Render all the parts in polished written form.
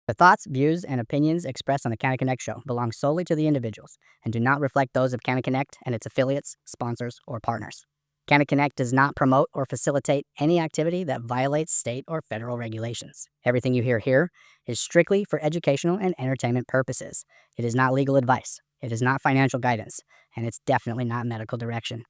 The thoughts, views, and opinions expressed on the Canna Connect show belong solely to the individuals and do not reflect those of Canna Connect and its affiliates, sponsors, or partners. Canna Connect does not promote or facilitate any activity that violates state or federal regulations. Everything you hear here is strictly for educational and entertainment purposes. It is not legal advice, it is not financial guidance, and it's definitely not medical direction.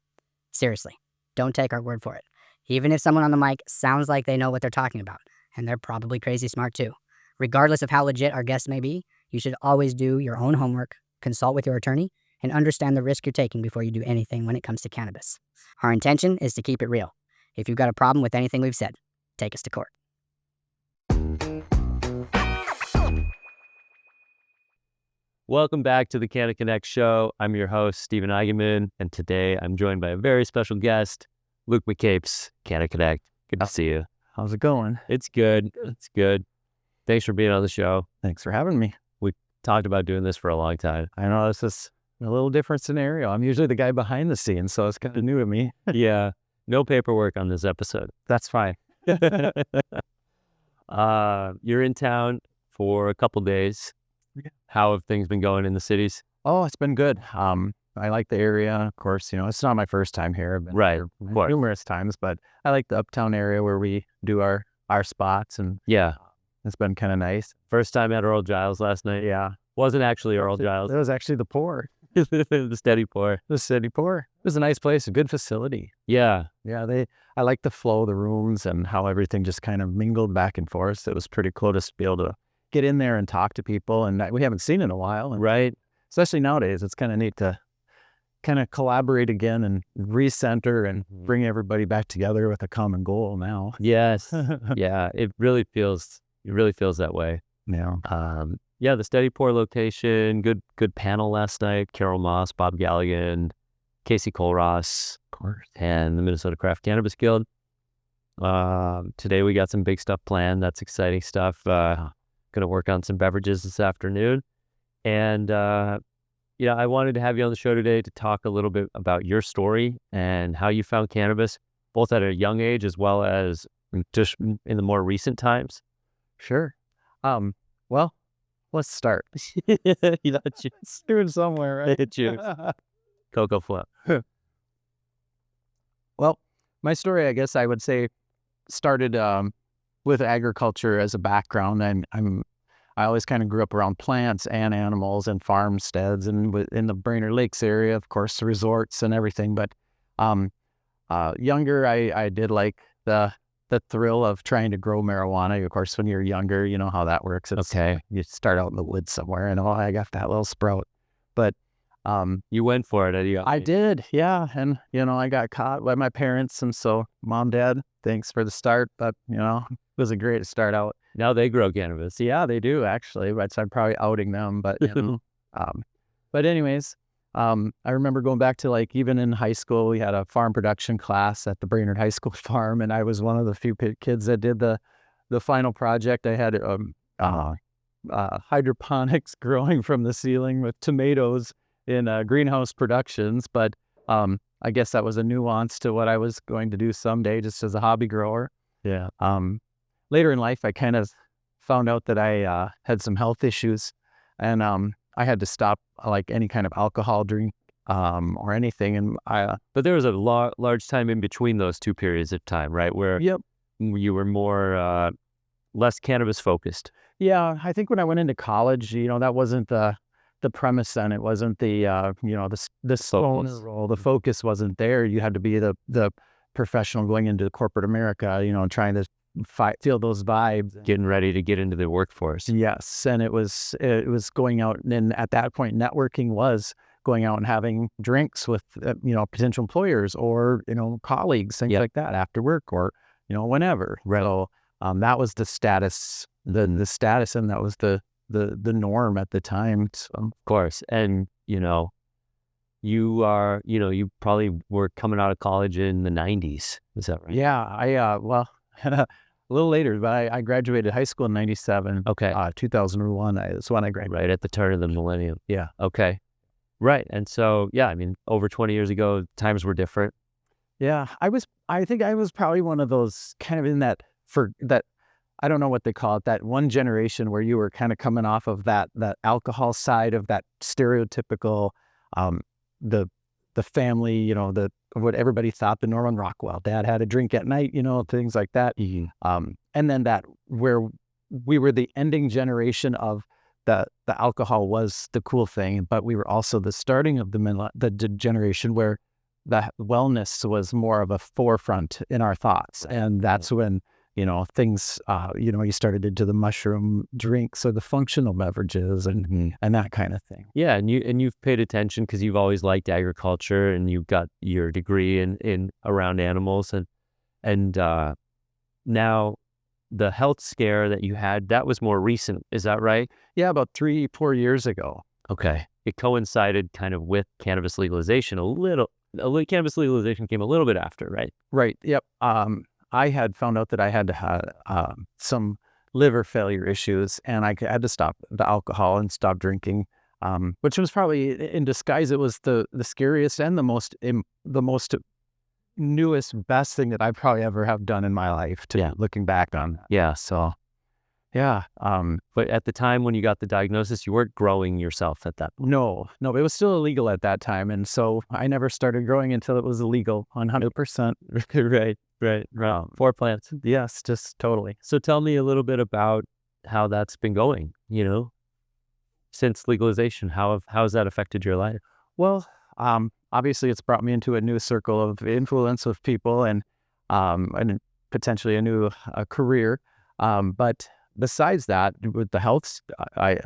Seriously, don't take our word for it. Even if someone on the mic sounds like they know what they're talking about, and they're probably crazy smart too. Regardless of how legit our guests may be, you should always do your own homework, consult with your attorney, and understand the risk you're taking before you do anything when it comes to cannabis. Our intention is to keep it real. If you've got a problem with anything we've said, take us to court. Welcome back to the Canna Connect show. I'm your host, Stephen Eigenmann, and today I'm joined by a very special guest, Luke McCapes, Canna Connect. Good to see you. How's it going? It's good. It's good. Thanks for being on the show. Thanks for having me. We talked about doing this for a long time. I know this is a little different scenario. I'm usually the guy behind the scenes, so it's kind of new to me. Yeah. No paperwork on this episode. That's fine. You're in town for a couple days. How have things been going in the cities? Oh, it's been good. I like the area. Of course, it's not my first time here. I've been Right. here numerous times, but I like the uptown area where we do our spots, and Yeah. it's been kind of nice. First time at Earl Giles last night. Yeah. Wasn't actually Earl Giles. It was actually the pour. The steady pour. The city pour. It was a nice place, a good facility. Yeah. Yeah, I like the flow of the rooms and how everything just kind of mingled back and forth. It was pretty cool to be able to get in there and talk to people, and we haven't seen in a while. And Right. especially nowadays, it's kind of neat to kind of collaborate again and recenter and bring everybody back together with a common goal now. Yes. Yeah. It really feels that way. Yeah. Yeah, the Steady Pour location, good panel last night. Carol Moss, Bob Galligan, Casey Colross, Of course. and the Minnesota Craft Cannabis Guild. Today we got some big stuff planned. That's exciting stuff. Gonna work on some beverages this afternoon. And I wanted to have you on the show today to talk a little bit about your story and how you found cannabis, both at a young age as well as just in the more recent times. Sure. Well, let's start. It's doing somewhere, right? Choose. Cocoa Flip. Well, my story, I guess I would say, started with agriculture as a background, and I always kind of grew up around plants and animals and farmsteads and in the Brainerd Lakes area, of course, the resorts and everything. But younger, I did like the thrill of trying to grow marijuana. Of course, when you're younger, you know how that works. It's, Okay. You start out in the woods somewhere, and I got that little sprout. But You went for it at a young I age. did, yeah. And, I got caught by my parents. And so, Mom, Dad, thanks for the start. But, it was a great start out. Now they grow cannabis. Yeah, they do, actually. But I'm probably outing them. But, but anyways, I remember going back to, even in high school, we had a farm production class at the Brainerd High School farm. And I was one of the few kids that did the final project. I had hydroponics growing from the ceiling with tomatoes in greenhouse productions, but I guess that was a nuance to what I was going to do someday, just as a hobby grower. Yeah. Later in life, I kind of found out that I had some health issues, and I had to stop any kind of alcohol drink or anything. And But there was a large time in between those two periods of time, right? Where Yep. you were more less cannabis focused. Yeah, I think when I went into college, that wasn't the premise then. It wasn't the the stoner Focus. role. The focus wasn't there. You had to be the professional going into corporate America, trying to feel those vibes. Getting ready to get into the workforce. Yes, and it was going out, and at that point, networking was going out and having drinks with potential employers or colleagues, things like that after work or whenever. Right. So that was the status, the status, and that was the norm at the time. So, Of course. And, you probably were coming out of college in the 90s. Is that right? yeah, I a little later, but I graduated high school in 97. Okay. 2001 is when I graduated. Right at the turn of the millennium. Yeah. Okay. Right. And so, over 20 years ago, times were different. Yeah, I think I was probably one of those kind of in that I don't know what they call it, that one generation where you were kind of coming off of that alcohol side of that stereotypical, the family, you know, what everybody thought the Norman Rockwell dad had a drink at night, you know, things like that. And then that where we were the ending generation of the alcohol was the cool thing, but we were also the starting of the generation where the wellness was more of a forefront in our thoughts. And that's when, you know, things, you know, you started into the mushroom drinks or the functional beverages and that kind of thing. Yeah, and you've paid attention because you've always liked agriculture, and you've got your degree in around animals, and now the health scare that you had, that was more recent. Is that right? Yeah, about 3-4 years ago. Okay. It coincided kind of with cannabis legalization a little. Cannabis legalization came a little bit after, right? Right. Yep. I had found out that I had some liver failure issues, and I had to stop the alcohol and stop drinking, which was probably in disguise. It was the scariest and the most newest, best thing that I probably ever have done in my life. Looking back on, So, yeah. But at the time when you got the diagnosis, you weren't growing yourself at that point. No, it was still illegal at that time, and so I never started growing until it was illegal, 100%. Right. 4 plants. Yes, just totally. So tell me a little bit about how that's been going, you know, since legalization. How has that affected your life? Well, obviously it's brought me into a new circle of influence with people and potentially a new career. But besides that, with the health, I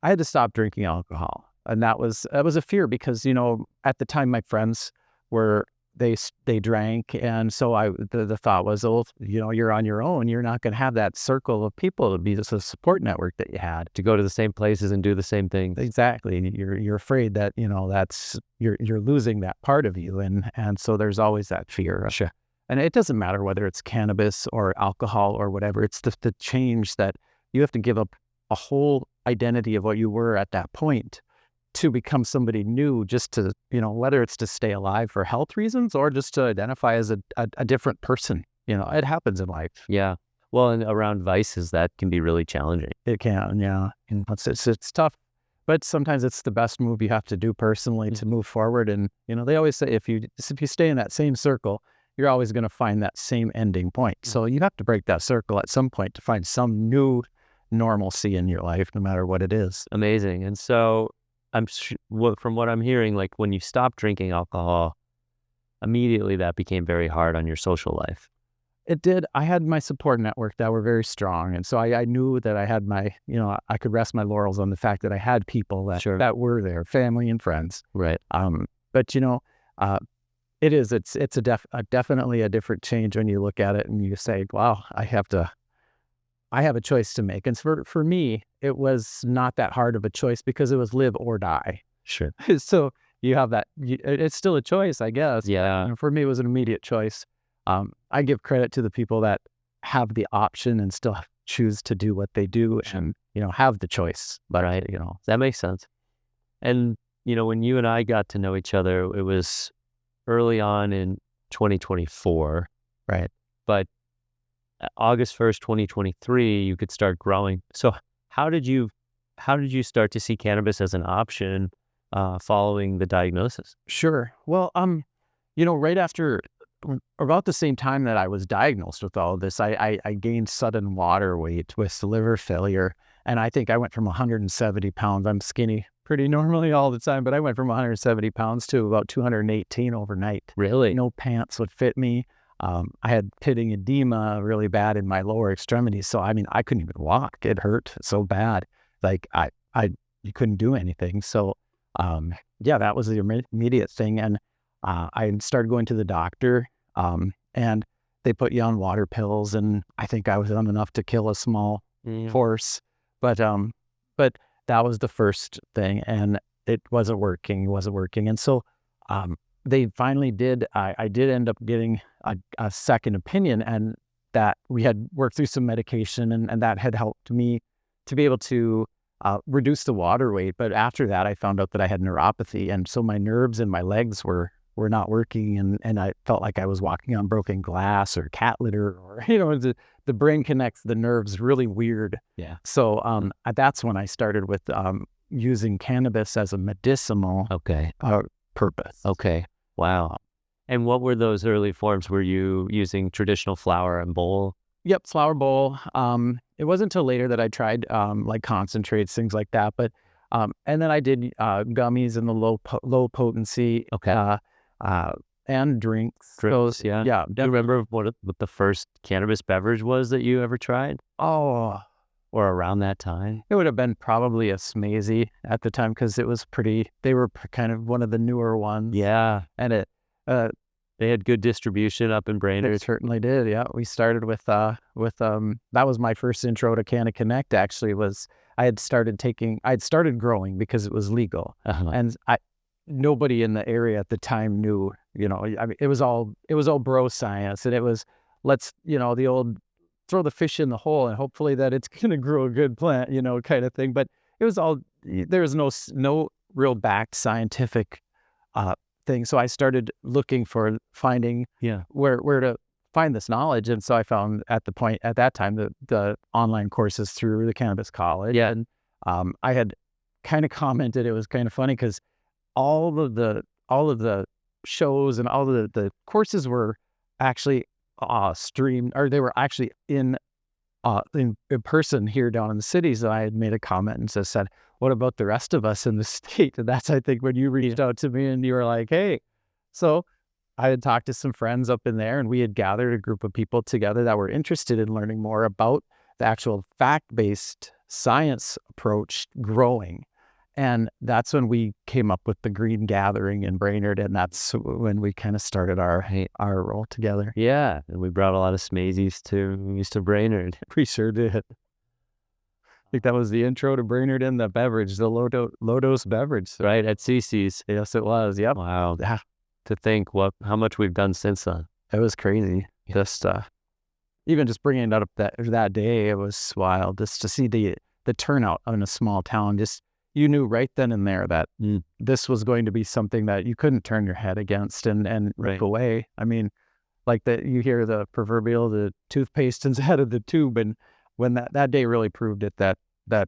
had to stop drinking alcohol, and that was a fear because, you know, at the time my friends they drank, and so the thought was, oh, you know, you're on your own. You're not going to have that circle of people to be the support network that you had To go to the same places and do the same things. Exactly. You're afraid that, you know, that's you're losing that part of you, and so there's always that fear. Sure. And it doesn't matter whether it's cannabis or alcohol or whatever. It's the change that you have to give up a whole identity of what you were at that point to become somebody new, just to, you know, whether it's to stay alive for health reasons or just to identify as a different person. You know, it happens in life. Yeah. Well, and around vices, that can be really challenging. It can, yeah. And it's tough, but sometimes it's the best move you have to do personally to move forward. And, you know, they always say if you stay in that same circle, you're always going to find that same ending point. So you have to break that circle at some point to find some new normalcy in your life, no matter what it is. Amazing. And so from what I'm hearing, like when you stopped drinking alcohol, immediately that became very hard on your social life. It did. I had my support network that were very strong. And so I knew that I had I could rest my laurels on the fact that I had people that were there, family and friends. Right. But, you know, it's definitely a different change when you look at it and you say, wow, I have a choice to make. And for me, it was not that hard of a choice because it was live or die. Sure. So you have that, it's still a choice, I guess. Yeah. And for me, it was an immediate choice. I give credit to the people that have the option and still choose to do what they do and, you know, have the choice. But you know, that makes sense. And, you know, when you and I got to know each other, it was early on in 2024. Right. But August 1st, 2023, you could start growing. So how did you start to see cannabis as an option following the diagnosis? Sure. Well, you know, right after, about the same time that I was diagnosed with all of this, I gained sudden water weight with liver failure. And I think I went from 170 pounds. I'm skinny pretty normally all the time, but I went from 170 pounds to about 218 overnight. Really? No pants would fit me. I had pitting edema really bad in my lower extremities. So, I mean, I couldn't even walk. It hurt so bad. Like you couldn't do anything. So, that was the immediate thing. And I started going to the doctor, and they put you on water pills. And I think I was on enough to kill a small horse. But that was the first thing, and it wasn't working. And so, they finally did. I did end up getting a second opinion, and that we had worked through some medication, and that had helped me to be able to reduce the water weight. But after that, I found out that I had neuropathy, and so my nerves in my legs were not working, and I felt like I was walking on broken glass or cat litter, or, you know, the brain connects the nerves really weird. Yeah. So that's when I started with using cannabis as a medicinal Okay. purpose. Okay. Wow. And what were those early forms? Were you using traditional flower and bowl? Yep, flower bowl. It wasn't until later that I tried like concentrates, things like that. But and then I did gummies in the low potency. Okay. And drinks. Drinks, yeah. Yeah. Do you remember what the first cannabis beverage was that you ever tried? Oh, Or around that time? it would have been probably a Smazy at the time because it was pretty. They were kind of one of the newer ones. Yeah. And it They had good distribution up in It Brainerd. certainly did. Yeah, we started with that was my first intro to Canna Connect. Actually, was I'd started growing because it was legal, and nobody in the area at the time knew. I mean, it was all bro science, and it was let's the old throw the fish in the hole and hopefully that it's going to grow a good plant, kind of thing. But it was all there was no real backed scientific thing. So I started looking for finding where to find this knowledge. And so I found at that time the online courses through the Cannabis College. Yeah. And I had kind of commented, it was kind of funny because all of the shows and all of the courses were actually streamed, or they were actually in person here down in the city. So I had made a comment and just said, what about the rest of us in the state? And that's, I think, when you reached out to me and you were like, hey. So I had talked to some friends up in there and we had gathered a group of people together that were interested in learning more about the actual fact-based science approach growing. And that's when we came up with the Green Gathering in Brainerd, and that's when we kind of started our role together. Yeah, and we brought a lot of Smazies to Brainerd. We sure did. I think that was the intro to Brainerd and the beverage, the low-dose beverage. Right, at CC's. Yes, it was. Yep. Wow. Yeah. To think how much we've done since then. It was crazy. Just even just bringing it up that day, it was wild. Just to see the turnout in a small town. Just you knew right then and there that this was going to be something that you couldn't turn your head against and look away. I mean, like you hear the proverbial, the toothpaste inside of the tube. And when that day really proved it, that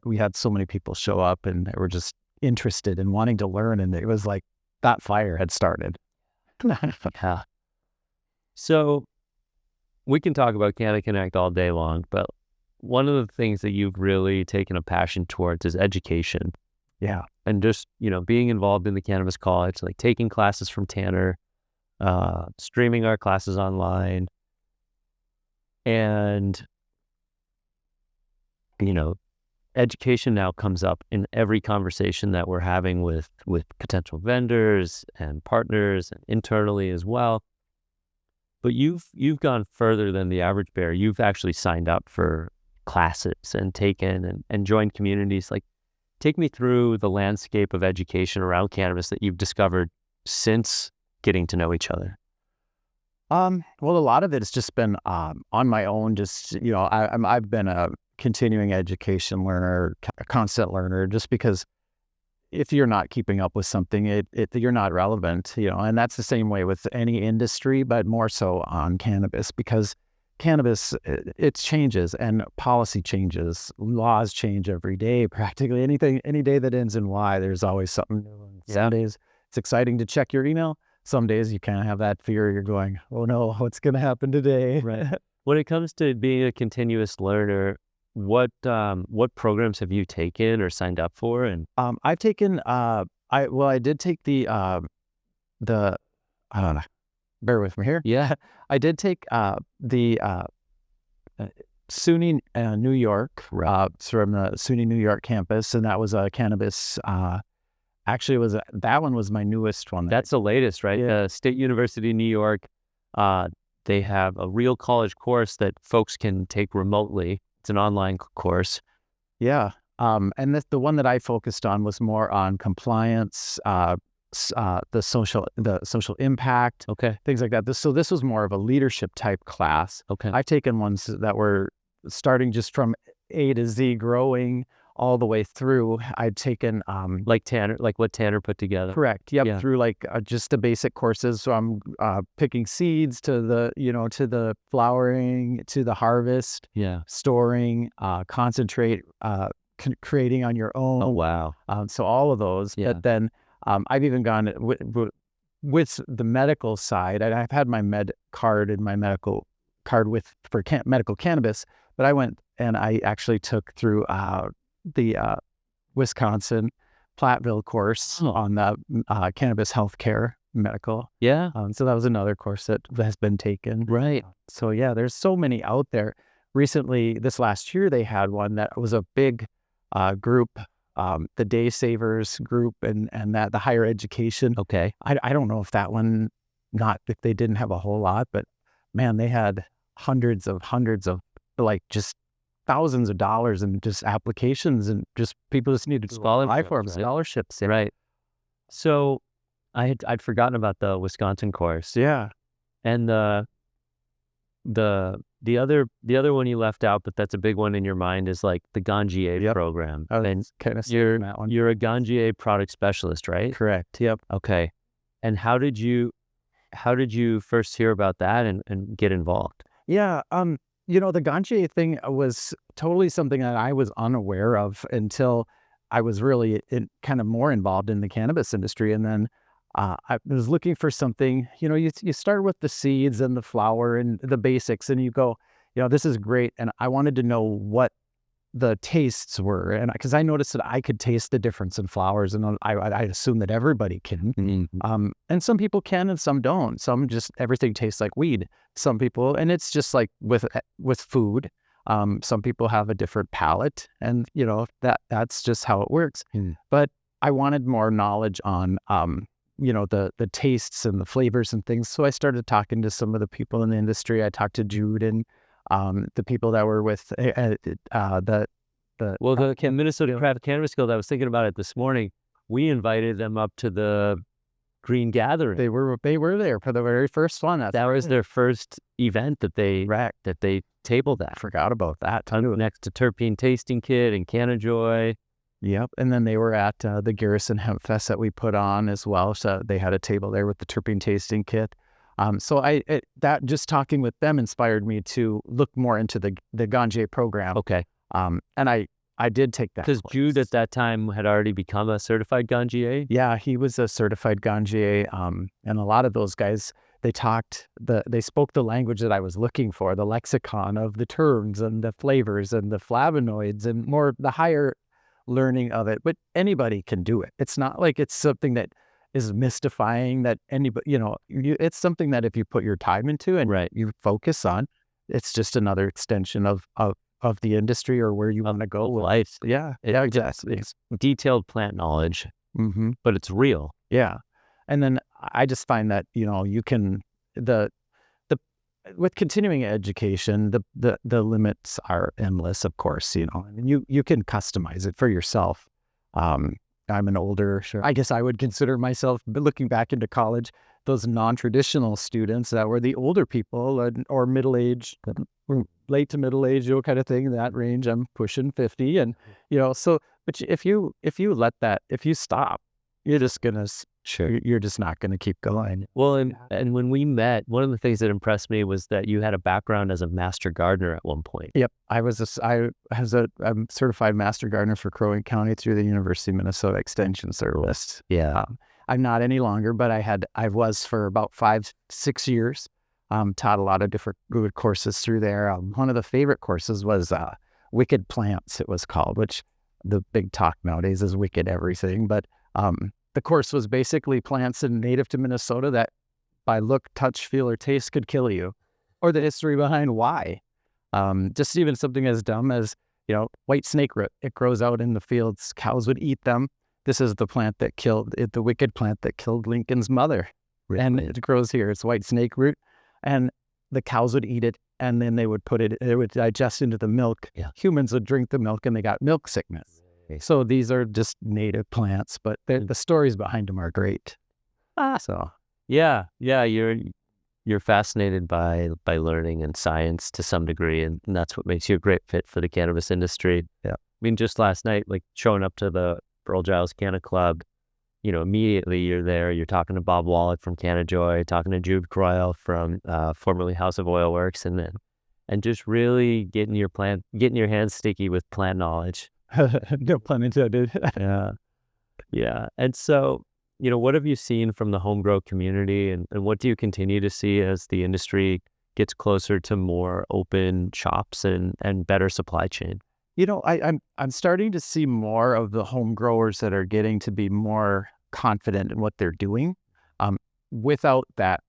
we had so many people show up and they were just interested in wanting to learn. And it was like that fire had started. Yeah. So we can talk about Canna Connect all day long, but one of the things that you've really taken a passion towards is education. Yeah. And just, being involved in the Cannabis College, like taking classes from Tanner, streaming our classes online, and, education now comes up in every conversation that we're having with potential vendors and partners and internally as well. But you've gone further than the average bear. You've actually signed up for classes and taken and joined communities. Like, take me through the landscape of education around cannabis that you've discovered since getting to know each other. Well, a lot of it has just been on my own. Just I've been a continuing education learner, a constant learner, just because if you're not keeping up with something, you're not relevant. And that's the same way with any industry, but more so on cannabis, because cannabis, it changes and policy changes, laws change every day. Practically any day that ends in Y, there's always something new. Some days it's exciting to check your email. Some days you kind of have that fear. You're going, oh no, what's going to happen today? Right. When it comes to being a continuous learner, what programs have you taken or signed up for? And I've taken I did take the I don't know. Bear with me here. Yeah. I did take the SUNY New York from the SUNY New York campus, and that was a cannabis. Actually, that one was my newest one. That's the latest, right? Yeah. State University of New York. They have a real college course that folks can take remotely. It's an online course. Yeah. And the one that I focused on was more on compliance, the social impact, things like that. This was more of a leadership type class. Okay. I've taken ones that were starting just from A to Z, growing all the way through. I'd taken Like what Tanner put together. correct, yep, Yeah. through like just the basic courses. So I'm picking seeds to the to the flowering, to the harvest, Yeah. storing, concentrate, creating on your own. Oh, wow. So all of those. Yeah. But then I've even gone with the medical side. I've had my med card and my medical card for medical cannabis, but I went and I actually took through the Wisconsin Platteville course on the cannabis healthcare medical. Yeah. So that was another course that has been taken. Right. So yeah, there's so many out there. Recently, this last year, they had one that was a big group, the Day Savers group, and that the higher education. Okay. I don't know if that one, not if they didn't have a whole lot, but man, they had hundreds of like just thousands of dollars in just applications, and just people just needed to apply for them, Scholarships, right? scholarships. Yeah. Right. So I'd forgotten about the Wisconsin course. Yeah. And the other one you left out, but that's a big one in your mind, is like the Ganjier Yep. program. I was And kind of you're that one. you're a Ganjier product specialist, right? Correct. Yep. Okay. And how did you first hear about that and get involved? Yeah. The Ganjier thing was totally something that I was unaware of until I was really kind of more involved in the cannabis industry. And then I was looking for something, you start with the seeds and the flower and the basics, and you go, this is great. And I wanted to know what the tastes were. And because I noticed that I could taste the difference in flowers, and I assume that everybody can. Mm-hmm. And some people can and some don't. Some just, everything tastes like weed. Some people, and it's just like with food. Some people have a different palate, and that's just how it works. But I wanted more knowledge on the tastes and the flavors and things. So I started talking to some of the people in the industry. I talked to Jude and the people that were with the Minnesota Craft Cannabis Guild. I was thinking about it this morning. We invited them up to the Green Gathering. They were there for the very first one. That was their first event that they tabled at. Forgot about that. Next to Terpene Tasting Kit and Canna Joy. Yep. And then they were at the Garrison Hemp Fest that we put on as well. So they had a table there with the Terpene Tasting Kit. So that just talking with them inspired me to look more into the Ganjier program. Okay. And I did take that because Jude at that time had already become a certified Ganjier. Yeah, he was a certified Ganjier. And a lot of those guys, they spoke the language that I was looking for, the lexicon of the terms and the flavors and the flavonoids and more the higher learning of it. But anybody can do it. It's not like it's something that is mystifying that anybody, it's something that if you put your time into and you focus on, it's just another extension of the industry or where you want to go with life. Yeah, exactly. It's detailed plant knowledge, mm-hmm. but it's real. Yeah. And then I just find that, you can, with continuing education, the limits are endless, of course, and you can customize it for yourself. I'm an older, I guess I would consider myself, looking back into college, those non-traditional students that were the older people or middle-aged, late to middle-age, kind of thing, that range. I'm pushing 50 and, but if you stop, you're just going to, you're just not going to keep going. Well, and when we met, one of the things that impressed me was that you had a background as a master gardener at one point. Yep. I'm certified master gardener for Crow Wing County through the University of Minnesota Extension Service. Yeah. I'm not any longer, but I was for about 5-6 years. Taught a lot of different good courses through there. One of the favorite courses was Wicked Plants, it was called, which the big talk nowadays is wicked everything. But the course was basically plants native to Minnesota that by look, touch, feel, or taste could kill you, or the history behind why. Just even something as dumb as, white snake root. It grows out in the fields. Cows would eat them. This is the plant that killed it, the wicked plant that killed Lincoln's mother. Really? And it grows here. It's white snake root. And the cows would eat it, and then it would digest into the milk. Yeah. Humans would drink the milk, and they got milk sickness. So these are just native plants, but the stories behind them are great. So yeah, you're fascinated by learning and science to some degree, and that's what makes you a great fit for the cannabis industry. Yeah. mean, just last night, like showing up to the Earl Giles Canna Club, immediately you're there. You're talking to Bob Wallach from Canna Joy, talking to Jude Croyle from formerly House of Oil Works, and just really getting your hands sticky with plant knowledge. No pun intended. Yeah, yeah. And so, what have you seen from the home grow community, and what do you continue to see as the industry gets closer to more open shops and better supply chain? I'm starting to see more of the home growers that are getting to be more confident in what they're doing, without that,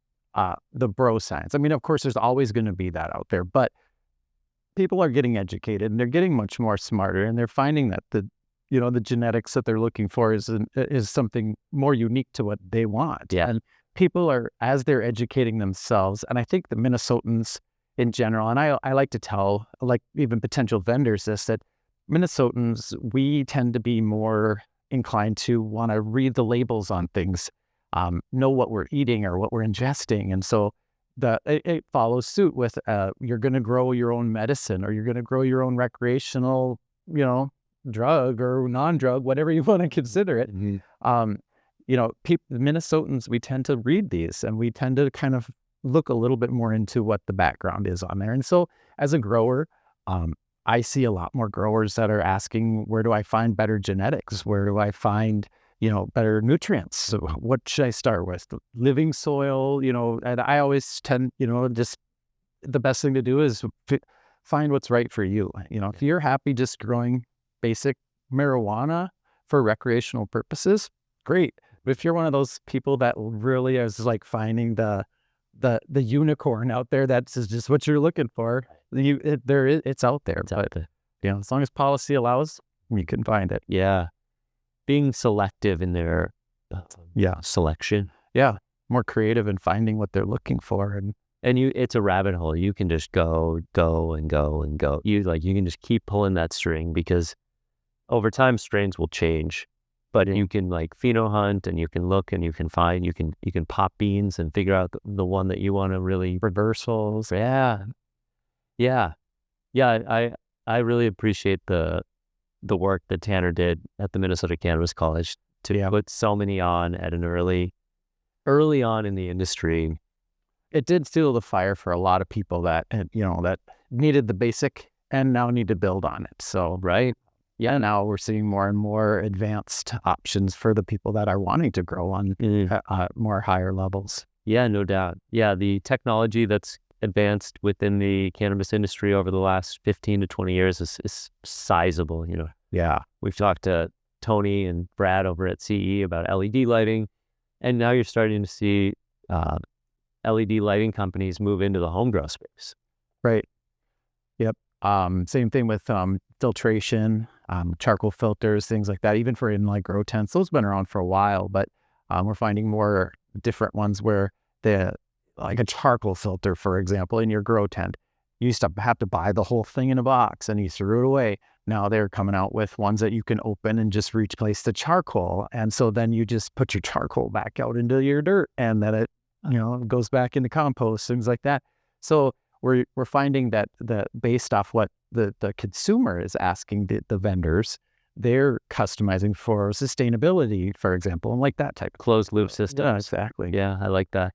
the bro science. I mean, of course, there's always going to be that out there, but people are getting educated and they're getting much more smarter, and they're finding that the genetics that they're looking for is something more unique to what they want. Yeah. And people are, as they're educating themselves, and I think the Minnesotans in general, and I like to tell, like, even potential vendors this, that Minnesotans, we tend to be more inclined to want to read the labels on things, know what we're eating or what we're ingesting. And so it follows suit with, you're going to grow your own medicine, or you're going to grow your own recreational, drug or non-drug, whatever you want to consider it. Mm-hmm. Minnesotans, we tend to read these, and we tend to kind of look a little bit more into what the background is on there. And so as a grower, I see a lot more growers that are asking, where do I find better genetics? Where do I find, better nutrients? So what should I start with? The living soil, and I always tend, just the best thing to do is find what's right for you. If you're happy just growing basic marijuana for recreational purposes, great. But if you're one of those people that really is like finding the unicorn out there, that's just what you're looking for, it's out there. It's out there. As long as policy allows, you can find it. Yeah. Being selective in their selection. Yeah. More creative in finding what they're looking for. And it's a rabbit hole. You can just go and go and go. You can just keep pulling that string, because over time strains will change. But you can pheno hunt, and you can look, and you can find, you can pop beans and figure out the one that you want to really reversals. Yeah. I really appreciate the work that Tanner did at the Minnesota Cannabis College to put so many on at an early on in the industry. It did fuel the fire for a lot of people that that needed the basic and now need to build on it. So right. Yeah, now we're seeing more and more advanced options for the people that are wanting to grow on more higher levels. Yeah, no doubt. Yeah, the technology that's advanced within the cannabis industry over the last 15 to 20 years is sizable. Yeah, we've talked to Tony and Brad over at CE about LED lighting, and now you're starting to see LED lighting companies move into the home grow space. Right. Yep. Same thing with filtration, charcoal filters, things like that. Even for in grow tents, those have been around for a while, but we're finding more different ones where like a charcoal filter, for example, in your grow tent, you used to have to buy the whole thing in a box and you threw it away. Now they're coming out with ones that you can open and just replace the charcoal, and so then you just put your charcoal back out into your dirt, and then it goes back into compost, things like that. So we're finding that based off what the consumer is asking the vendors, they're customizing for sustainability, for example, and that type of closed loop system. Yeah, exactly. Yeah, I like that.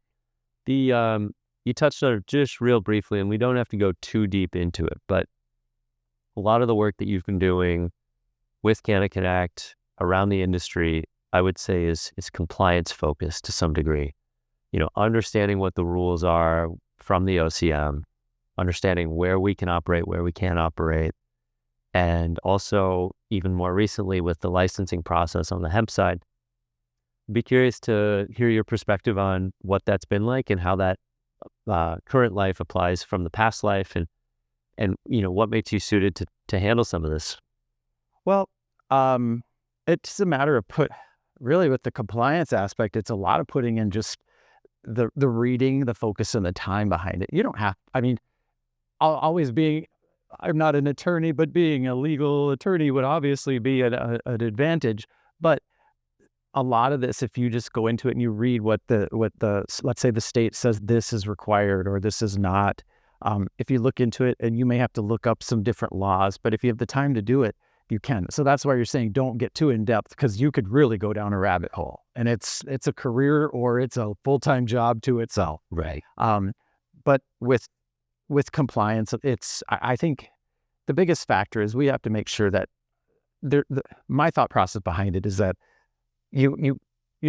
You touched on it just real briefly, and we don't have to go too deep into it, but a lot of the work that you've been doing with Canna Connect around the industry, I would say is compliance focused to some degree. Understanding what the rules are from the OCM, understanding where we can operate, where we can't operate, and also even more recently with the licensing process on the hemp side. Be curious to hear your perspective on what that's been like and how that current life applies from the past life, and what makes you suited to handle some of this. Well, it's a matter of really with the compliance aspect, it's a lot of putting in just the reading, the focus, and the time behind it. You don't have, I'm not an attorney, but being a legal attorney would obviously be an advantage. But a lot of this, if you just go into it and you read what the let's say the state says this is required or this is not, if you look into it, and you may have to look up some different laws, but if you have the time to do it, you can. So that's why you're saying don't get too in depth, because you could really go down a rabbit hole, and it's a career or it's a full-time job to itself. Right. But with compliance, I think the biggest factor is we have to make sure that my thought process behind it is that you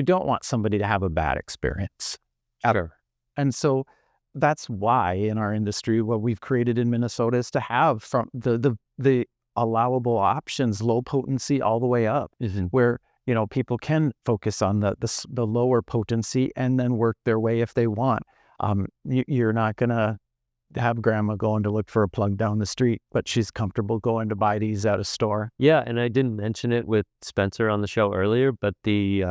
don't want somebody to have a bad experience ever. And so that's why in our industry, what we've created in Minnesota is to have from the allowable options, low potency all the way up, where, you know, people can focus on the lower potency and then work their way if they want. You're not going to have grandma going to look for a plug down the street, but she's comfortable going to buy these at a store. Yeah, and I didn't mention it with Spencer on the show earlier, but the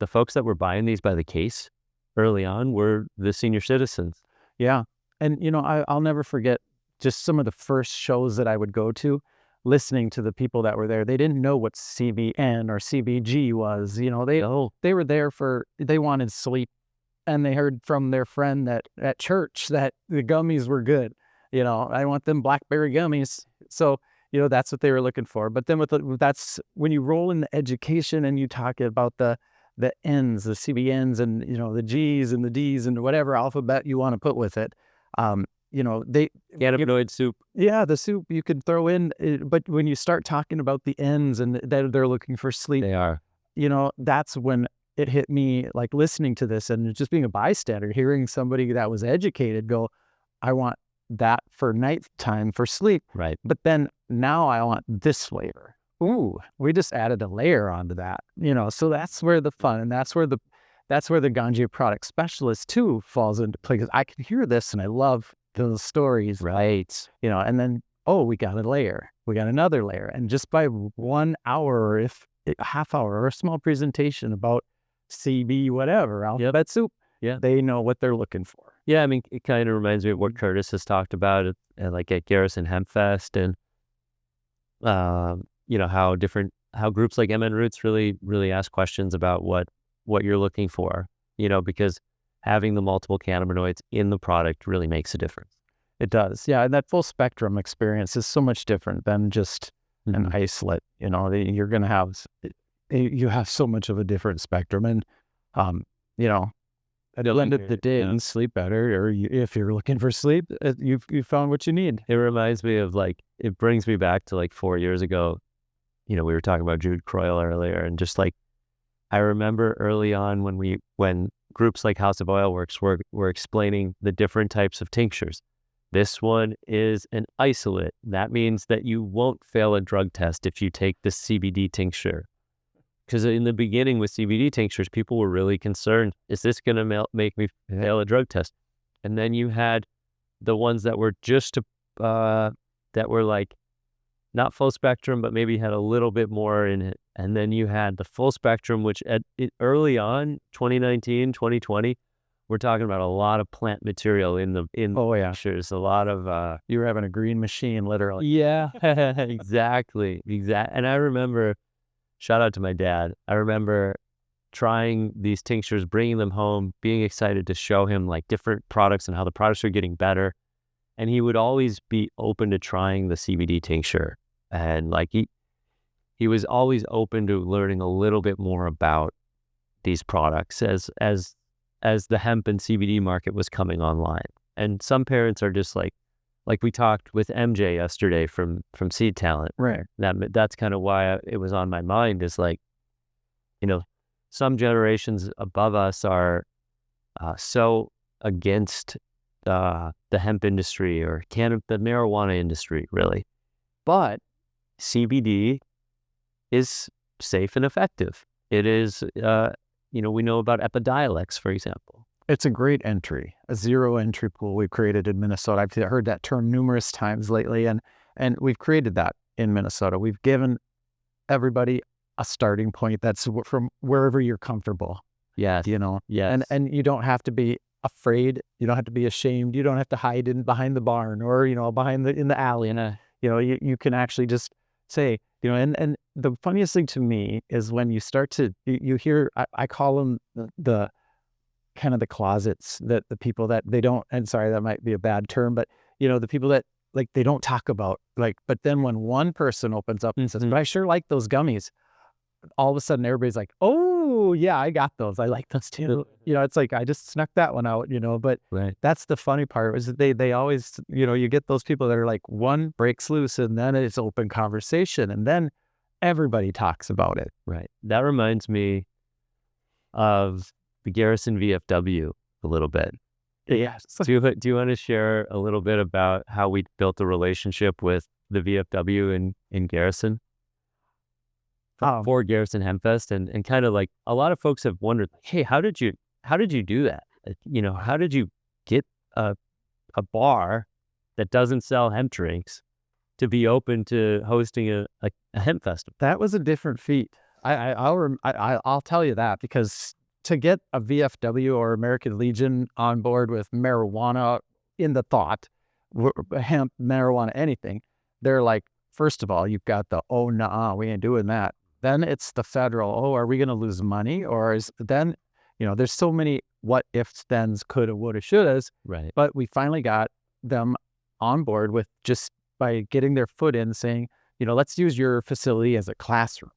folks that were buying these by the case early on were the senior citizens. Yeah. And, you know, I'll never forget just some of the first shows that I would go to, listening to the people that were there. They didn't know what CBN or CBG was. You know, they were there they wanted sleep, and they heard from their friend at church that the gummies were good. You know, I want them blackberry gummies. So, you know, that's what they were looking for. But then that's when you roll in the education and you talk about the N's, the CBNs, and, you know, the G's and the D's and whatever alphabet you want to put with it. You know, Cannabinoid soup. Yeah, the soup you could throw in. But when you start talking about the N's and that they're looking for sleep, They are. you know, that's when it hit me, like listening to this and just being a bystander, hearing somebody that was educated go, I want that for nighttime for sleep. Right. But then now I want this flavor. Ooh, we just added a layer onto that, you know, so that's where the fun, and that's where the Ganjier product specialist too falls into play, because I can hear this and I love those stories. Right. You know, and then, oh, we got a layer, we got another layer. And just by 1 hour, or if a half hour, or a small presentation about CB, whatever, alphabet soup, Yeah. they know what they're looking for. Yeah, I mean, it kind of reminds me of what Curtis has talked about like at Garrison Hemp Fest, and you know, how groups like MN Roots really ask questions about what you're looking for, you know, because having the multiple cannabinoids in the product really makes a difference. It does. Yeah. And that full spectrum experience is so much different than just an isolate. You know, you're going to have, you have so much of a different spectrum. And, you know, at the end of the day, you sleep better, or if you're looking for sleep, you found what you need. It reminds me of, like, it brings me back to like 4 years ago. You know, we were talking about Jude Croyle earlier, and just like, I remember early on when groups like House of Oil Works were explaining the different types of tinctures. This one is an isolate. That means that you won't fail a drug test if you take the CBD tincture. Because in the beginning with CBD tinctures, people were really concerned, is this going to make me fail a drug test? And then you had the ones that were just, that were like, not full spectrum, but maybe had a little bit more in it. And then you had the full spectrum, which early on, 2019, 2020, we're talking about a lot of plant material in tinctures, a lot of... You were having a green machine, literally. Yeah, exactly. And I remember, shout out to my dad, I remember trying these tinctures, bringing them home, being excited to show him like different products and how the products are getting better. And he would always be open to trying the CBD tincture. And like he was always open to learning a little bit more about these products as the hemp and CBD market was coming online. And some parents are just like we talked with MJ yesterday from Seed Talent. Right. That's kind of why it was on my mind, is like, you know, some generations above us are so against the hemp industry or the marijuana industry, really. But CBD is safe and effective. It is, you know, we know about Epidiolex, for example. It's a great entry, a zero entry pool we've created in Minnesota. I've heard that term numerous times lately, and we've created that in Minnesota. We've given everybody a starting point that's from wherever you're comfortable. Yes. You know? Yes. And you don't have to be afraid. You don't have to be ashamed. You don't have to hide behind the barn, or, you know, in the alley. And, you know, you can actually just say, you know, and the funniest thing to me is when you start to, you hear, I call them the kind of the closets, that the people that they don't, and sorry, that might be a bad term, but, you know, the people that like they don't talk about like, but then when one person opens up and says, Mhm. but I sure like those gummies, all of a sudden everybody's like, oh yeah, I got those. I like those too. You know, it's like, I just snuck that one out, you know, but Right. that's the funny part is that they always, you know, you get those people that are like one breaks loose and then it's open conversation and then everybody talks about it. Right. That reminds me of the Garrison VFW a little bit. Yes. Do you want to share a little bit about how we built a relationship with the VFW in Garrison for Garrison Hemp Fest, and kind of like a lot of folks have wondered, hey, how did you do that? You know, how did you get a bar that doesn't sell hemp drinks to be open to hosting a hemp festival? That was a different feat. I'll tell you that because to get a VFW or American Legion on board with marijuana in the thought, hemp, marijuana, anything, they're like, first of all, you've got the, oh, nah, we ain't doing that. Then it's the federal, oh, are we going to lose money? Or is then, you know, there's so many what ifs, thens, coulda, woulda, shouldas. Right. But we finally got them on board with just by getting their foot in saying, you know, let's use your facility as a classroom.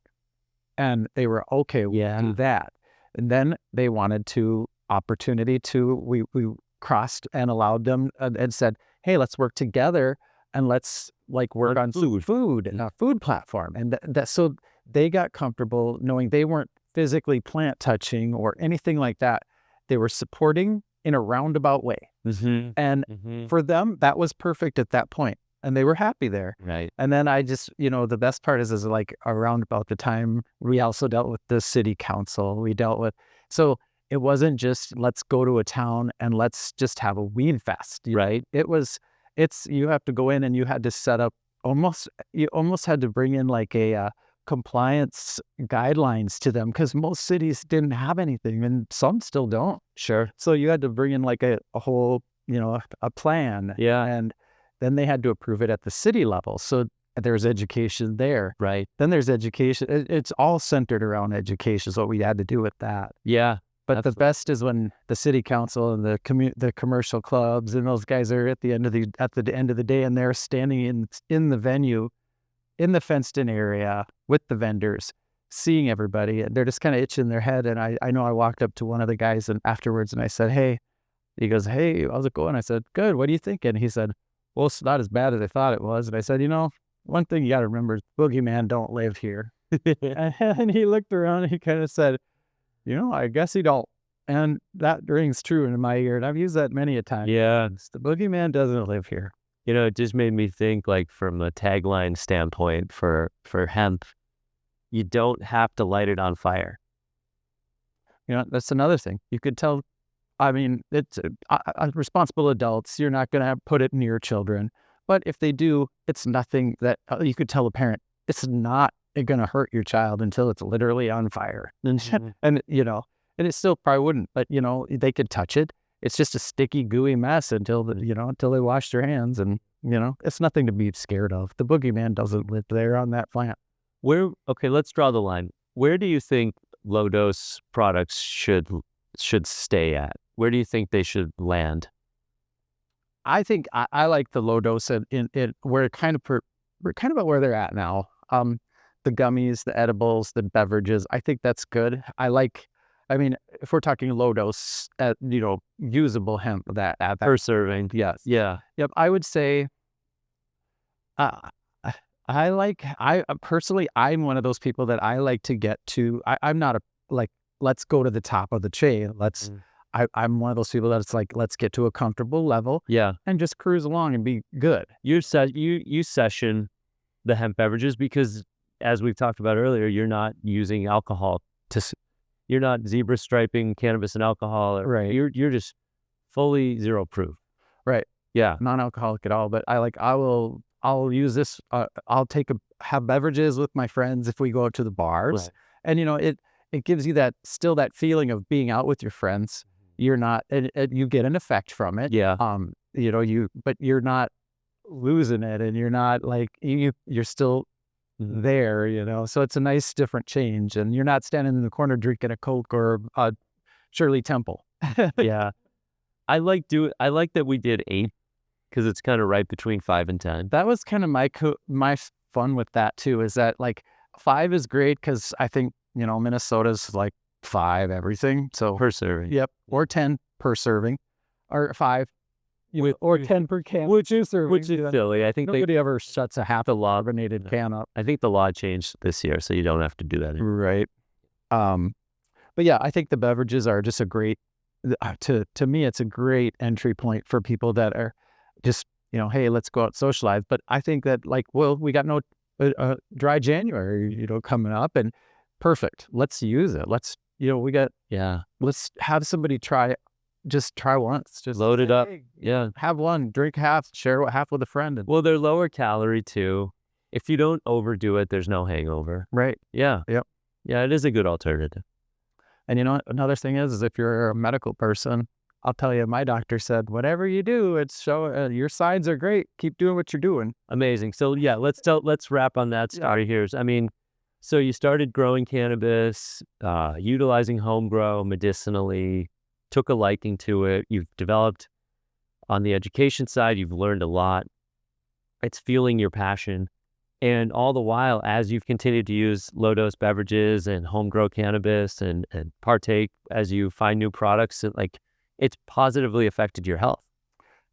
And they were okay with that. And then they wanted to opportunity to, we crossed and allowed them and said, hey, let's work together and let's like work on food and a food platform. And so they got comfortable knowing they weren't physically plant touching or anything like that. They were supporting in a roundabout way. And for them, that was perfect at that point. And they were happy there. Right. And then I just, you know, the best part is like around about the time we also dealt with the city council. We dealt with, so it wasn't just let's go to a town and let's just have a weed fest. Right. You have to go in and you had to set up you almost had to bring in like a compliance guidelines to them because most cities didn't have anything and some still don't. Sure. So you had to bring in like a whole, you know, a plan. Yeah. And then they had to approve it at the city level. So there's education there. Right. Then there's education. It's all centered around education is what we had to do with that. Yeah. But Absolutely. the best is when the city council and the commercial clubs and those guys are at the end of the day and they're standing in the venue, in the fenced in area with the vendors, seeing everybody. And they're just kind of itching their head. And I know I walked up to one of the guys and afterwards and I said, hey, he goes, hey, how's it going? I said, good. What are you thinking? He said, well, it's not as bad as I thought it was. And I said, you know, one thing you got to remember is boogeyman don't live here. And he looked around and he kind of said, you know, I guess he don't. And that rings true in my ear. And I've used that many a time. Yeah. The boogeyman doesn't live here. You know, it just made me think like from a tagline standpoint for hemp, you don't have to light it on fire. You know, that's another thing. You could tell, I mean, it's responsible adults. You're not going to put it near children. But if they do, it's nothing that you could tell a parent, it's not going to hurt your child until it's literally on fire. And, you know, and it still probably wouldn't, but, you know, they could touch it. It's just a sticky, gooey mess until they wash their hands. And, you know, it's nothing to be scared of. The boogeyman doesn't live there on that plant. Okay, let's draw the line. Where do you think low dose products should stay at? Where do you think they should land? I think I like the low dose in where we're kind of at where they're at now. The gummies, the edibles, the beverages. I think that's good. I mean, if we're talking low dose, you know, usable hemp that Per serving. yes, Yeah. yep. I would say, I personally, I'm one of those people that I like to get to. I'm not let's go to the top of the chain. I'm one of those people that it's like, let's get to a comfortable level. Yeah. And just cruise along and be good. You session the hemp beverages because, as we've talked about earlier, you're not using alcohol you're not zebra striping cannabis and alcohol. Right. You're just fully zero proof. Right. Yeah. Non-alcoholic at all. But I'll use this. I'll have beverages with my friends if we go out to the bars. Right. And, you know, it gives you that feeling of being out with your friends. You're not, you get an effect from it. Yeah. You know, but you're not losing it and you're not like, you're still there, you know, so it's a nice different change and you're not standing in the corner drinking a Coke or a Shirley Temple. Yeah. I like that we did 8 Because it's kind of right between 5 and 10. That was kind of my fun with that too, is that like 5 is great because I think, Minnesota's like 5 everything. So Per serving. Yep. Or 10 per serving, or 5, or 10 per can. Which is silly. I think nobody ever shuts a half the law carbonated can up. I think the law changed this year, so you don't have to do that anymore. Right. But yeah, I think the beverages are just a great, to me, it's a great entry point for people that are just, hey, let's go out socialize. But I think that we got no dry January, coming up, and perfect. Let's use it. Let's, let's have somebody try once. Just load it up. hey, Yeah. have one, drink half, share half with a friend. Well, they're lower calorie too. If you don't overdo it, there's no hangover. Right. Yeah. Yep. Yeah, it is a good alternative. And another thing is if you're a medical person, I'll tell you, my doctor said, whatever you do, your signs are great. Keep doing what you're doing. Amazing. So yeah, let's wrap on that story here. I mean, so you started growing cannabis, utilizing homegrow medicinally, took a liking to it. You've developed on the education side. You've learned a lot. It's fueling your passion. And all the while, as you've continued to use low-dose beverages and homegrow cannabis and partake as you find new products, it's positively affected your health.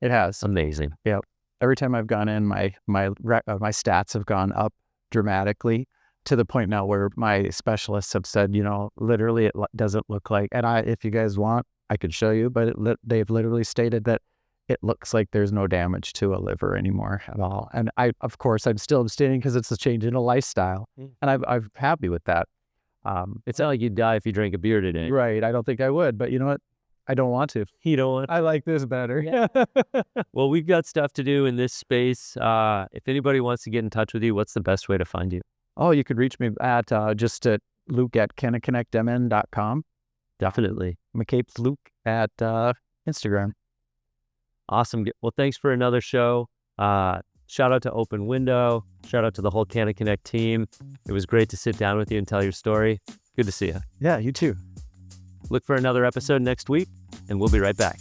It has. Amazing. Yep. Every time I've gone in, my stats have gone up dramatically, to the point now where my specialists have said, literally it doesn't look like, and if you guys want, I could show you, but they've literally stated that it looks like there's no damage to a liver anymore at all. And of course, I'm still abstaining because it's a change in a lifestyle, and I'm happy with that. It's not like you'd die if you drank a beer today. Right. I don't think I would, but you know what? I don't want to. You don't want to? I like this better. Yeah. Well, we've got stuff to do in this space. If anybody wants to get in touch with you, what's the best way to find you? Oh, you could reach me at just at Luke@cannaconnectmn.com. Definitely. McCapes Luke at Instagram. Awesome. Well, thanks for another show. Shout out to Open Window. Shout out to the whole Canna Connect team. It was great to sit down with you and tell your story. Good to see you. Yeah, you too. Look for another episode next week, and we'll be right back.